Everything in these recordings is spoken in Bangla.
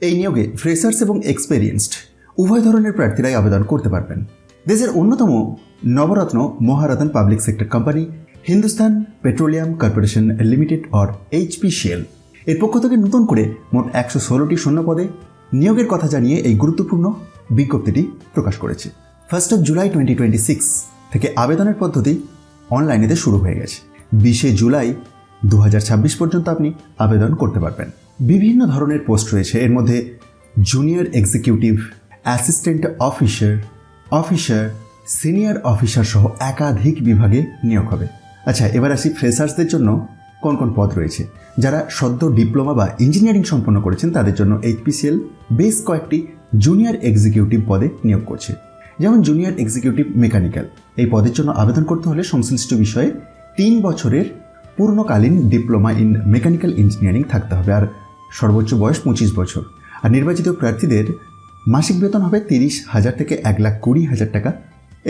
এই নিয়োগে ফ্রেশার্স এবং এক্সপেরিয়েন্সড উভয় ধরনের প্রার্থীরাই আবেদন করতে পারবেন। দেশের অন্যতম Navratna Maharatna public sector company Hindustan petroleum corporation limited or HPCL এর পক্ষ থেকে নতুন করে মোট 116টি শূন্যপদে নিয়োগের কথা জানিয়ে এই গুরুত্বপূর্ণ বিজ্ঞপ্তিটি প্রকাশ করেছে। 1 জুলাই 2026 থেকে আবেদনের পদ্ধতি অনলাইনেতে শুরু হয়ে গেছে। 20 জুলাই 2026 পর্যন্ত আপনি আবেদন করতে পারবেন। বিভিন্ন ধরনের পোস্ট রয়েছে, এর মধ্যে junior executive, assistant officer, senior officer সহ একাধিক বিভাগে নিয়োগ হবে। আচ্ছা, এবার আসি ফ্রেশার্সদের জন্য কোন কোন পদ রয়েছে। যারা সদ্য ডিপ্লোমা বা ইঞ্জিনিয়ারিং সম্পন্ন করেছেন তাদের জন্য HPCL বেশ কয়েকটি জুনিয়র এক্সিকিউটিভ পদে নিয়োগ করছে। যেমন জুনিয়র এক্সিকিউটিভ মেকানিক্যাল, এই পদের জন্য আবেদন করতে হলে সংশ্লিষ্ট বিষয়ে 3 বছরের পূর্ণকালীন ডিপ্লোমা ইন মেকানিক্যাল ইঞ্জিনিয়ারিং থাকতে হবে, আর সর্বোচ্চ বয়স 25 বছর। আর নির্বাচিত প্রার্থীদের মাসিক বেতন হবে 30,000 থেকে 1,20,000 টাকা।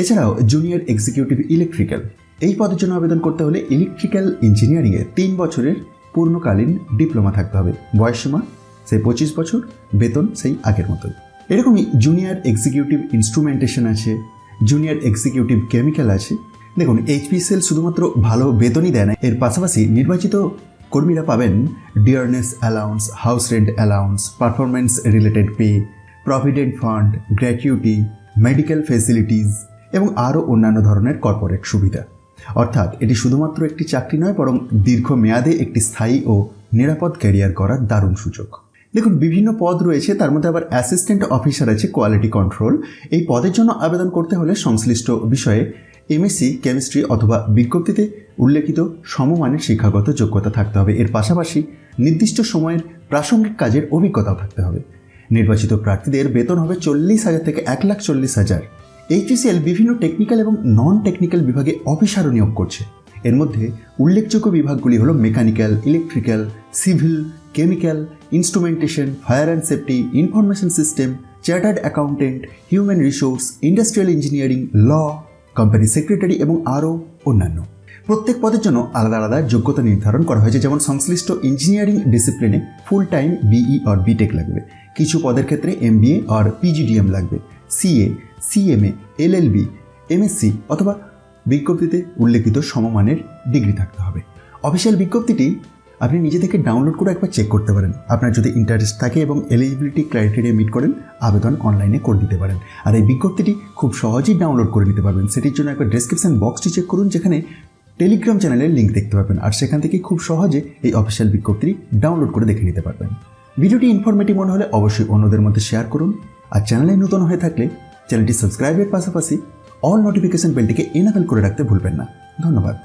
এছাড়াও জুনিয়র এক্সিকিউটিভ ইলেকট্রিক্যাল, এই পদের জন্য আবেদন করতে হলে ইলেকট্রিক্যাল ইঞ্জিনিয়ারিংয়ে 3 বছরের পূর্ণকালীন ডিপ্লোমা থাকতে হবে, বয়সসীমা সেই 25 বছর, বেতন সেই আগের মতোই। এরকমই জুনিয়র এক্সিকিউটিভ ইনস্ট্রুমেন্টেশন আছে, জুনিয়র এক্সিকিউটিভ কেমিক্যাল আছে। দেখুন, HPCL শুধুমাত্র ভালো বেতনই দেয় না, এর পাশাপাশি নির্বাচিত কর্মীরা পাবেন dearness allowance, house rent allowance, performance related pay, provident fund, gratuity, medical facilities এবং আরও অন্যান্য ধরনের কর্পোরেট সুবিধা। অর্থাৎ এটি শুধুমাত্র একটি চাকরি নয়, বরং দীর্ঘমেয়াদে একটি স্থায়ী ও নিরাপদ ক্যারিয়ার করার দারুণ সুযোগ। দেখুন, বিভিন্ন পদ রয়েছে, তার মধ্যে আবার অ্যাসিস্ট্যান্ট অফিসার আছে, কোয়ালিটি কন্ট্রোল। এই পদের জন্য আবেদন করতে হলে সংশ্লিষ্ট বিষয়ে MSc কেমিস্ট্রি অথবা বিজ্ঞপ্তিতে উল্লেখিত সমমানের শিক্ষাগত যোগ্যতা থাকতে হবে। এর পাশাপাশি নির্দিষ্ট সময়ের প্রাসঙ্গিক কাজের অভিজ্ঞতাও থাকতে হবে। নির্বাচিত প্রার্থীদের বেতন হবে 40,000 থেকে 1,40,000। HPCL বিভিন্ন টেকনিক্যাল এবং নন টেকনিক্যাল বিভাগে অফিসারও নিয়োগ করছে। এর মধ্যে উল্লেখযোগ্য বিভাগগুলি হলো mechanical, electrical, civil, chemical, instrumentation, fire and safety, information system, chartered accountant, human resource, industrial engineering, law, company secretary এবং আরও অন্যান্য। প্রত্যেক পদের জন্য আলাদা আলাদা যোগ্যতা নির্ধারণ করা হয়েছে। যেমন সংশ্লিষ্ট ইঞ্জিনিয়ারিং ডিসিপ্লিনে full time BE or BTech লাগবে, কিছু পদের ক্ষেত্রে MBA অর PGDM লাগবে, CA, CMA, LLB, MSc অথবা বিজ্ঞপ্তিতে উল্লেখিত সমমানের ডিগ্রি থাকতে হবে। অফিসিয়াল বিজ্ঞপ্তিটি আপনি নিজে থেকে ডাউনলোড করে একবার চেক করতে পারেন। আপনার যদি ইন্টারেস্ট থাকে এবং এলিজিবিলিটি ক্রাইটেরিয়া মিট করেন, আবেদন অনলাইনে করে দিতে পারেন। আর এই বিজ্ঞপ্তিটি খুব সহজেই ডাউনলোড করে নিতে পারবেন। সেটির জন্য একবার ডেসক্রিপশন বক্সটি চেক করুন, যেখানে টেলিগ্রাম চ্যানেলের লিঙ্ক দেখতে পাবেন, আর সেখান থেকে খুব সহজে এই অফিসিয়াল বিজ্ঞপ্তিটি ডাউনলোড করে দেখে নিতে পারবেন। ভিডিওটি ইনফরমেটিভ মনে হলে অবশ্যই অন্যদের মধ্যে শেয়ার করুন, আর চ্যানেলে নতুন হয়ে থাকলে চ্যানেলটি সাবস্ক্রাইবের পাশাপাশি অল নোটিফিকেশন বেলটিকে এনাবেল করে রাখতে ভুলবেন না। ধন্যবাদ।